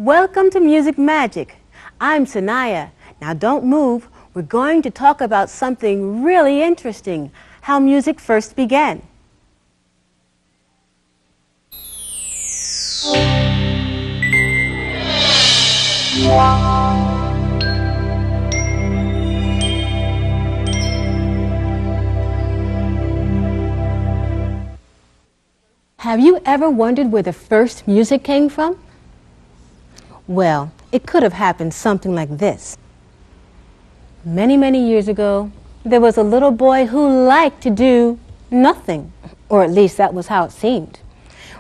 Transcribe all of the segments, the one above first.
Welcome to Music Magic. I'm Sanaya. Now don't move. We're going to talk about something really interesting, how music first began. Have you ever wondered where the first music came from? Well, it could have happened something like this. Many, many years ago, there was a little boy who liked to do nothing, or at least that was how it seemed.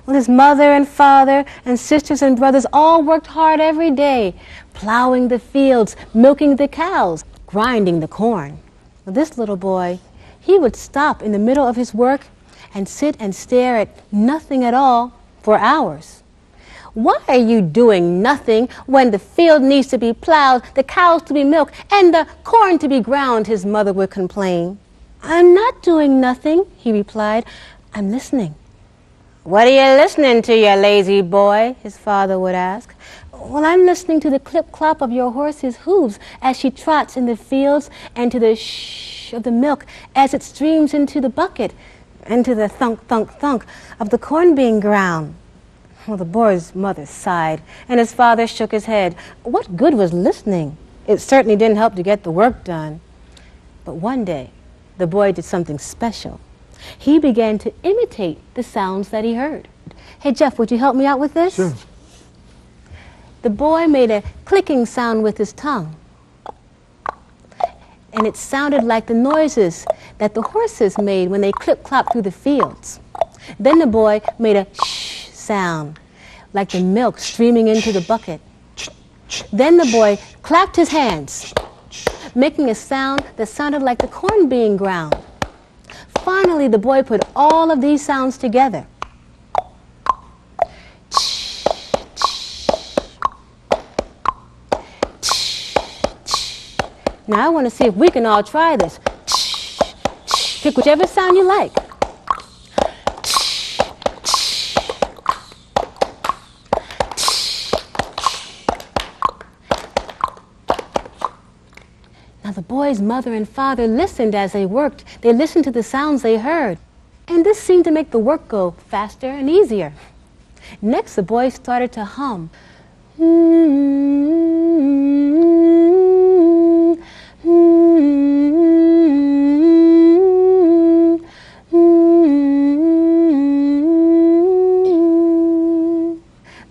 Well, his mother and father and sisters and brothers all worked hard every day, plowing the fields, milking the cows, grinding the corn. Well, this little boy, he would stop in the middle of his work and sit and stare at nothing at all for hours. Why are you doing nothing when the field needs to be plowed, the cows to be milked, and the corn to be ground? His mother would complain. I'm not doing nothing, he replied. I'm listening. What are you listening to, you lazy boy? His father would ask. Well, I'm listening to the clip-clop of your horse's hooves as she trots in the fields, and to the shh of the milk as it streams into the bucket, and to the thunk, thunk, thunk of the corn being ground. Well, the boy's mother sighed, and his father shook his head. What good was listening? It certainly didn't help to get the work done. But one day, the boy did something special. He began to imitate the sounds that he heard. Hey, Jeff, would you help me out with this? Sure. The boy made a clicking sound with his tongue. And it sounded like the noises that the horses made when they clip-clop through the fields. Then the boy made a shh sound, like the milk streaming into the bucket. Then the boy clapped his hands, making a sound that sounded like the corn being ground. Finally, the boy put all of these sounds together. Now I want to see if we can all try this. Pick whichever sound you like. Now the boy's mother and father listened as they worked. They listened to the sounds they heard. And this seemed to make the work go faster and easier. Next, the boy started to hum.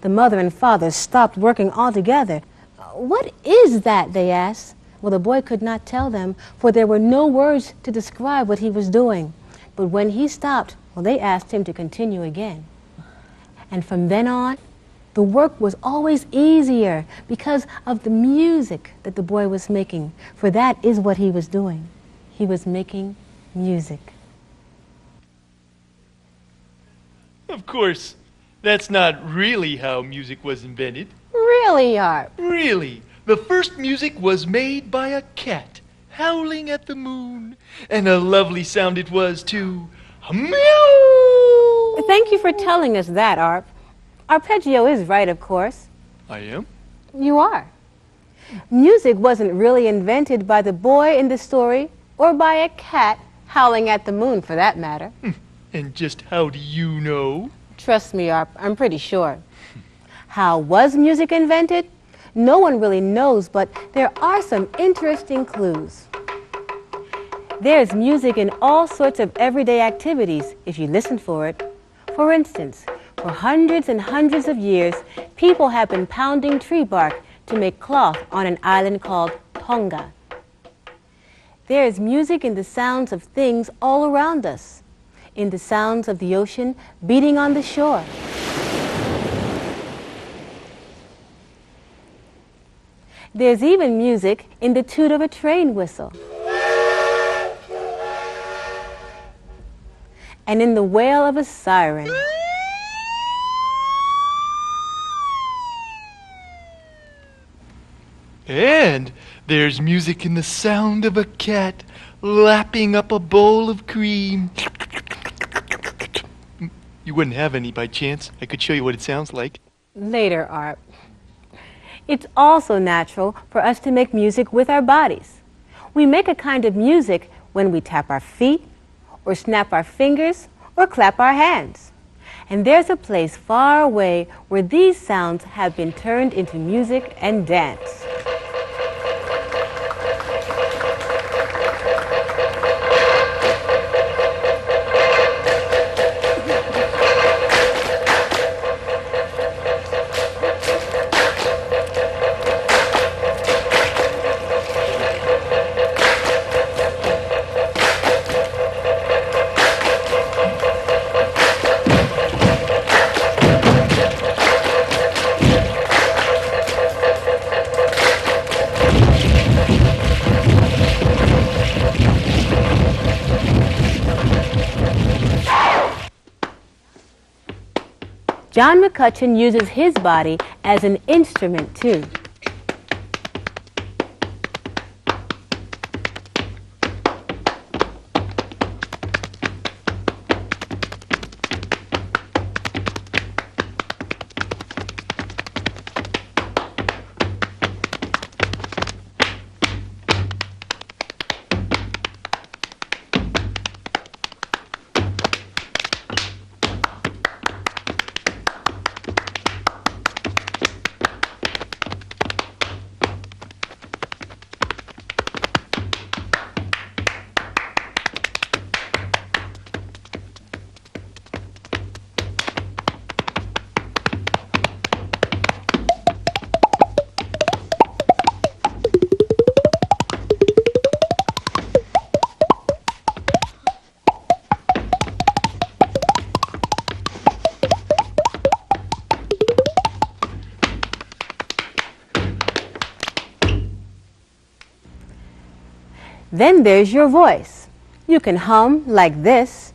The mother and father stopped working altogether. What is that? They asked. Well, the boy could not tell them, for there were no words to describe what he was doing. But when he stopped, well, they asked him to continue again. And from then on, the work was always easier because of the music that the boy was making, for that is what he was doing. He was making music. Of course, that's not really how music was invented. Really, Art? Really, the first music was made by a cat howling at the moon, and a lovely sound it was too. Meow! Thank you for telling us that, Arp. Arpeggio is right, of course. I am? You are. Music wasn't really invented by the boy in the story or by a cat howling at the moon, for that matter. And just how do you know? Trust me, Arp, I'm pretty sure. How was music invented? No one really knows, but there are some interesting clues. There's music in all sorts of everyday activities, if you listen for it. For instance, for hundreds and hundreds of years, people have been pounding tree bark to make cloth on an island called Tonga. There is music in the sounds of things all around us, in the sounds of the ocean beating on the shore. There's even music in the toot of a train whistle, and in the wail of a siren. And there's music in the sound of a cat lapping up a bowl of cream. You wouldn't have any by chance. I could show you what it sounds like. Later, Art. It's also natural for us to make music with our bodies. We make a kind of music when we tap our feet, or snap our fingers, or clap our hands. And there's a place far away where these sounds have been turned into music and dance. John McCutcheon uses his body as an instrument, too. Then there's your voice. You can hum like this.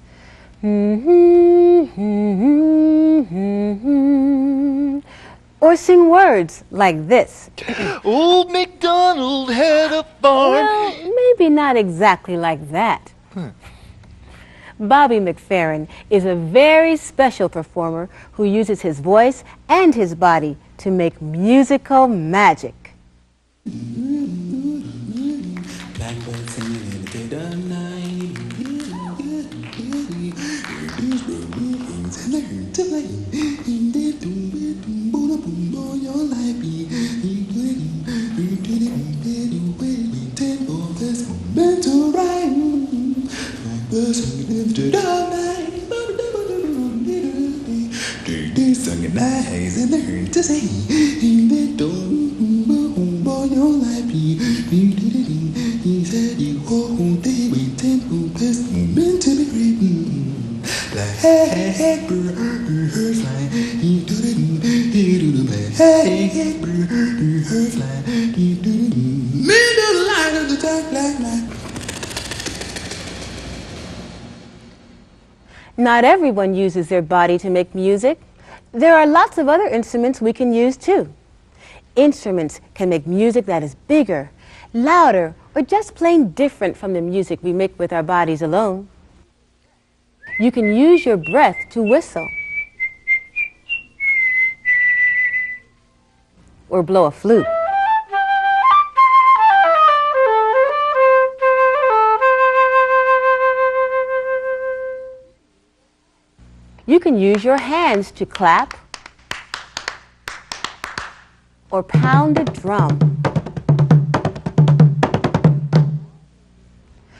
Or sing words like this. Old MacDonald had a farm. Well, maybe not exactly like that. Bobby McFerrin is a very special performer who uses his voice and his body to make musical magic. Blackbird singing in the dead of night. Singing nights in the hurt to say, your life be he said you won't day waiting for this meant to be written like hey bird fly he do the hey bird fly he do the middle line of the dark black night. Not everyone uses their body to make music. There are lots of other instruments we can use too. Instruments can make music that is bigger, louder, or just plain different from the music we make with our bodies alone. You can use your breath to whistle, or blow a flute. You can use your hands to clap or pound a drum.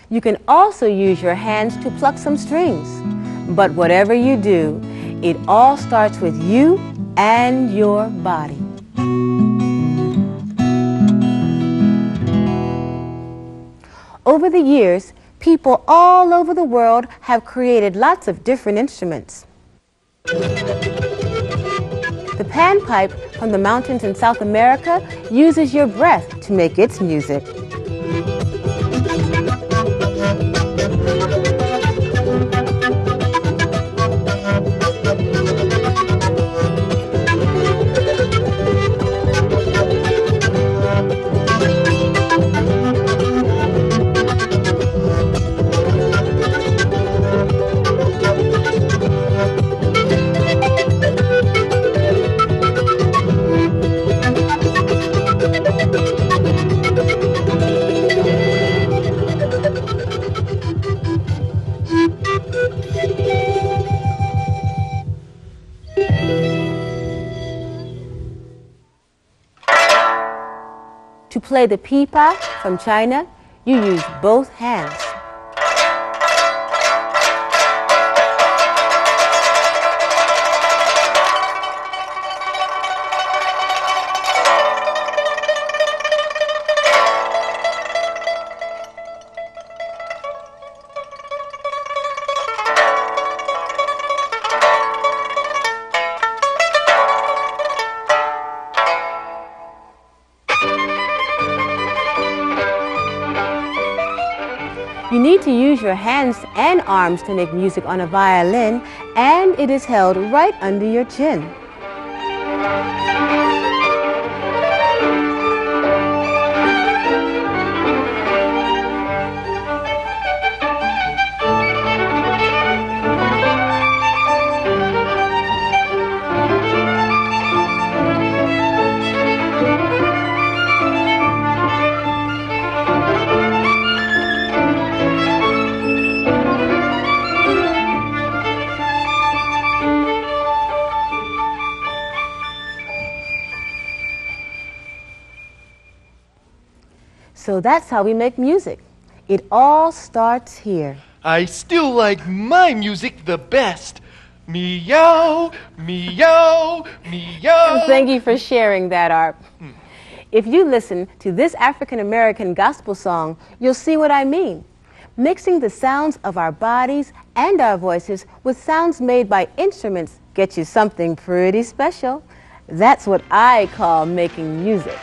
You can also use your hands to pluck some strings. But whatever you do, it all starts with you and your body. Over the years, people all over the world have created lots of different instruments. The panpipe from the mountains in South America uses your breath to make its music. To play the pipa from China, you use both hands. You need to use your hands and arms to make music on a violin, and it is held right under your chin. So that's how we make music. It all starts here. I still like my music the best. Meow, meow, meow. Thank you for sharing that, Art. If you listen to this African American gospel song, you'll see what I mean. Mixing the sounds of our bodies and our voices with sounds made by instruments gets you something pretty special. That's what I call making music.